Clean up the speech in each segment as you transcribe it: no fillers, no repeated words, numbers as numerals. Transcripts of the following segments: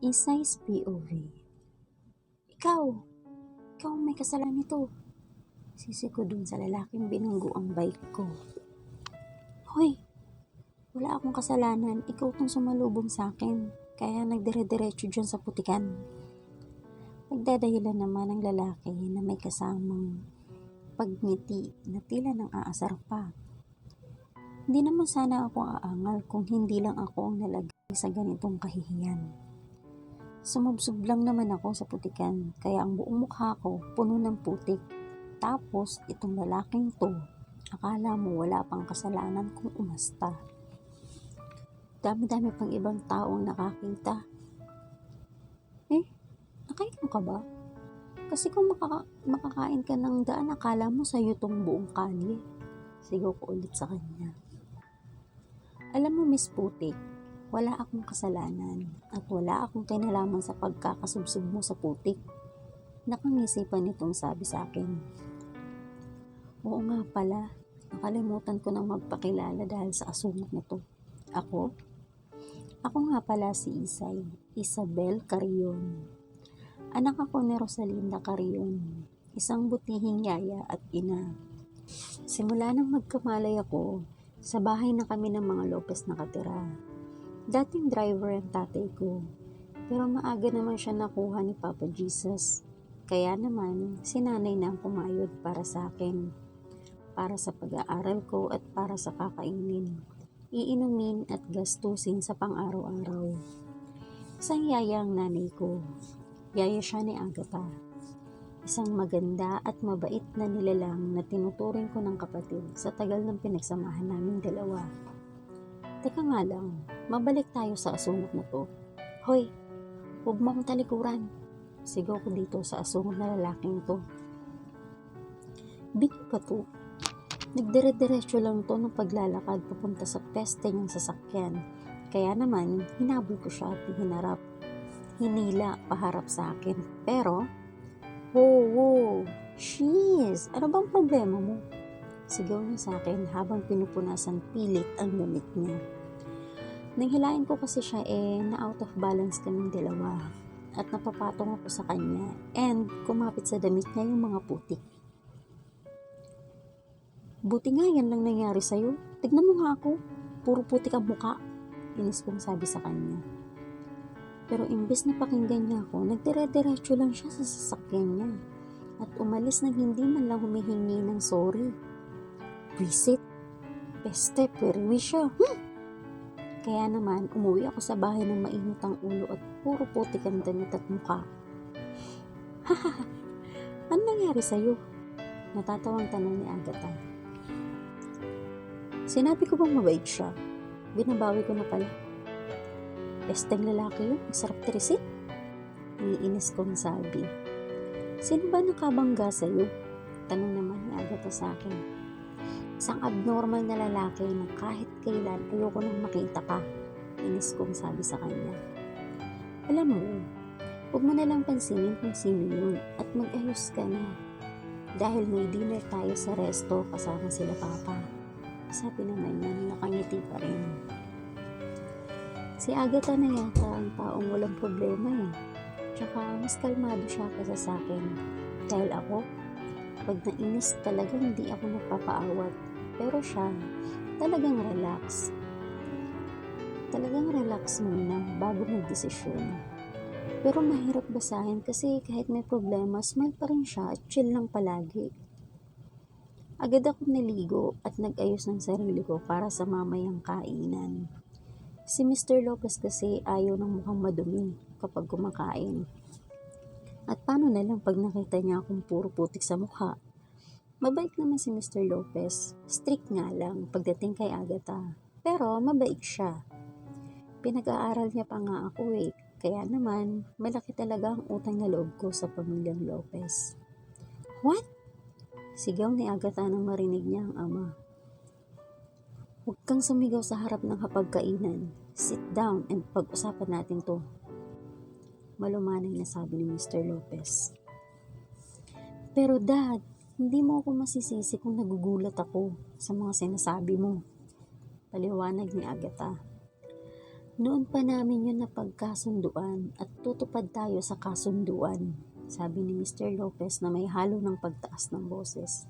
Isay's POV. Ikaw! Ikaw ang may kasalanan nito. Sisi ko dun sa lalaking binunggo ang bike ko. Hoy! Wala akong kasalanan. Ikaw tong sumalubong sa akin. Kaya nagdire-diretso dyan sa putikan. Nagdadahilan naman ang lalaki na may kasamang pagngiti na tila nang aasar pa. Hindi naman sana ako aangal kung hindi lang ako ang nalagay sa ganitong kahihiyan. Sumubsob lang naman ako sa putikan, kaya ang buong mukha ko puno ng putik. Tapos, itong lalaking to, akala mo wala pang kasalanan kung umasta. Dami-dami pang ibang taong nakakita. Nakainom ka ba? Kasi kung makakain ka ng daan, akala mo sa'yo tong buong kalye. Sigaw ko ulit sa kanya. Alam mo, Miss Putik, wala akong kasalanan at wala akong kinalaman sa pagkakasubsob mo sa putik. Nakangisipan nitong sabi sa akin. Oo nga pala, nakalimutan ko nang magpakilala dahil sa asungot na to. Ako? Ako nga pala si Isay, Isabel Carrion. Anak ako ni Rosalinda Carrion, isang butihing yaya at ina. Simula nang magkamalay ako, sa bahay na kami ng mga Lopez nakatira. Dating driver ang tatay ko, pero maaga naman siya nakuha ni Papa Jesus. Kaya naman, si nanay na ang pumayod para sa akin. Para sa pag-aaral ko at para sa kakainin, iinumin at gastusin sa pang-araw-araw. Isang yaya ang nanay ko. Yaya siya ni Agatha. Isang maganda at mabait na nilalang na tinuturing ko ng kapatid sa tagal ng pinagsamahan naming dalawa. Teka nga lang, mabalik tayo sa asungot na to. Hoy, huwag mo akong talikuran. Sigaw ko dito sa asungot na lalaking to. Bino ba to? Nagdire-diretso lang to ng paglalakad papunta sa peste niyang sasakyan. Kaya naman, hinabol ko siya at hinarap. Hinila paharap sa akin. Pero, wow, sheesh, ano bang problema mo? Sigaw niya sa akin habang pinupunasan pilit ang damit niya. Nang hilain ko kasi siya na out of balance kaming dalawa at napapatong ako sa kanya and kumapit sa damit niya yung mga putik. Buti nga yan lang nangyari sa'yo. Tignan mo nga ako. Puro putik ang muka. Inis kong sabi sa kanya. Pero imbes na pakinggan niya ako, nagdire-diretso lang siya sa sasakyan niya at umalis nang hindi man lang humihingi ng sorry. Visit, peste, perwi siya. Kaya naman, umuwi ako sa bahay ng mainit ang ulo at puro putik ang damit at mukha. Hahaha, ano nangyari sa'yo? Natatawang tanong ni Agatha. Sinabi ko bang mabait siya? Binabawi ko na pala. Pesteng lalaki yun, masarap tirisin. Iniinis kong sabi. Sino ba nakabangga sa'yo? Tanong naman ni Agatha sa akin. Isang abnormal na lalaki na kahit kailan ayoko nang makita pa. Inis kong sabi sa kanya. Alam mo, huwag mo nalang pansinin kung sino yun at mag-ayos ka na. Dahil may dinner tayo sa resto kasama sila Papa. Sabi naman niya na nakangiti pa rin. Si Agatha na yata ang taong walang problema Tsaka mas kalmado siya kaysa sa akin. Dahil ako, pag nainis talagang hindi ako nagpapaawat. Pero siya, talagang relax. Talagang relax muna bago magdesisyon. Pero mahirap basahin kasi kahit may problema, smile pa rin siya at chill lang palagi. Agad akong naligo at nag-ayos ng sarili ko para sa mamayang kainan. Si Mr. Lopez kasi ayaw ng mukhang madumi kapag kumakain. At paano na lang pag nakita niya akong puro putik sa mukha? Mabait naman si Mr. Lopez. Strict nga lang pagdating kay Agatha. Pero mabait siya. Pinag-aaral niya pa nga ako Kaya naman, malaki talaga ang utang na loob ko sa pamilyang Lopez. What? Sigaw ni Agatha nang marinig niya ang ama. Huwag kang sumigaw sa harap ng hapagkainan. Sit down and pag-usapan natin to. Malumanay na sabi ni Mr. Lopez. Pero Dad, hindi mo ako masisisi kung nagugulat ako sa mga sinasabi mo. Paliwanag ni Agatha. Noon pa namin yun napagkasunduan at tutupad tayo sa kasunduan, sabi ni Mr. Lopez na may halo ng pagtaas ng boses.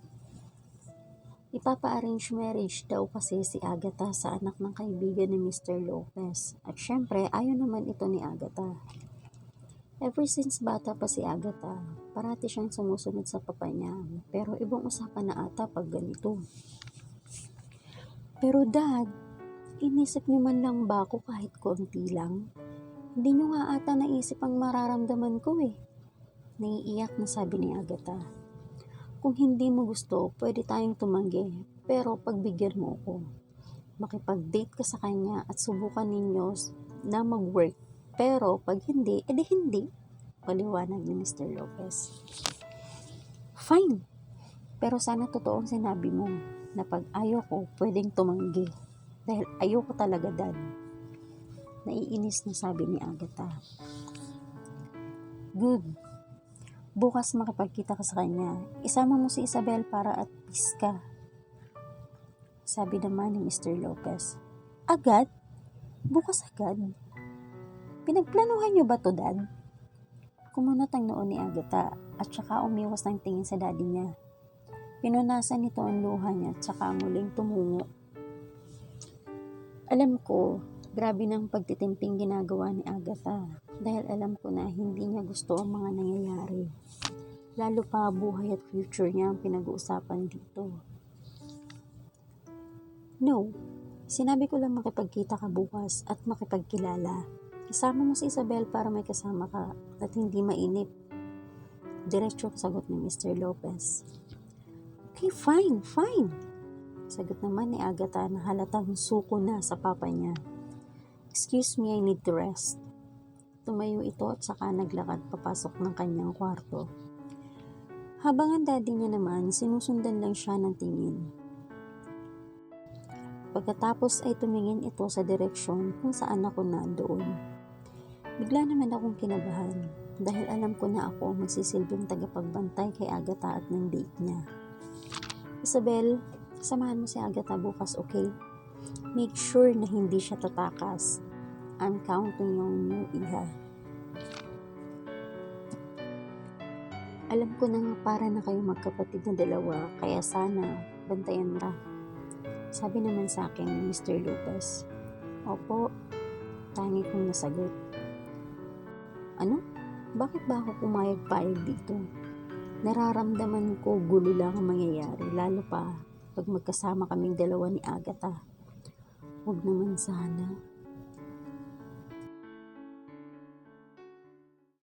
Ipapa-arrange marriage daw kasi si Agatha sa anak ng kaibigan ni Mr. Lopez. At syempre, ayaw naman ito ni Agatha. Ever since bata pa si Agatha, parati siyang sumusunod sa papa niya. Pero ibang usapan na ata pag ganito. Pero Dad, inisip niyo man lang ba ako kahit konti lang? Hindi niyo nga ata naisip ang mararamdaman ko eh. Naiiyak na sabi ni Agatha. Kung hindi mo gusto, pwede tayong tumanggi. Pero pagbigyan mo ako. Makipag-date ka sa kanya at subukan ninyo na mag-work. Pero pag hindi, edi hindi. Paliwanag ni Mr. Lopez. Fine. Pero sana totoong sinabi mo na pag ayaw ko, pwedeng tumanggi. Dahil ayoko talaga, Dad. Naiinis na sabi ni Agatha. Good. Bukas makipagkita ka sa kanya. Isama mo si Isabel para at peace ka. Sabi naman ni Mr. Lopez. Agad? Bukas agad? Pinagplanuhan niyo ba to, Dad? Kumunot ang noon ni Agatha at saka umiwas ng tingin sa daddy niya. Pinunasan nito ang luha niya at saka muling tumungo. Alam ko, grabe ng pagtitimping ginagawa ni Agatha dahil alam ko na hindi niya gusto ang mga nangyayari. Lalo pa buhay at future niya ang pinag-uusapan dito. No, sinabi ko lang makipagkita ka bukas at makipagkilala. Isama mo si Isabel para may kasama ka at hindi mainip. Diretso ang sagot ni Mr. Lopez. Okay, fine. Sagot naman ni Agatha na halatang suko na sa papa niya. Excuse me, I need to rest. Tumayo ito at saka naglakad papasok ng kanyang kwarto. Habang ang daddy niya naman, sinusundan lang siya ng tingin. Pagkatapos ay tumingin ito sa direksyon kung saan ako nandoon. Bigla naman akong kinabahan dahil alam ko na ako magsisilbing tagapagbantay kay Agatha at ng date niya. Isabel, samahan mo si Agatha bukas, okay? Make sure na hindi siya tatakas. I'm counting on you, Iha. Alam ko na nga para na kayo magkapatid na dalawa, kaya sana bantayan mo. Sabi naman sa akin ni Mr. Lopez. Opo, tangi kong nasagot. Ano? Bakit ba ako pumayag-payag dito? Nararamdaman ko gulo lang ang mangyayari, lalo pa pag magkasama kaming dalawa ni Agatha. Huwag naman sana.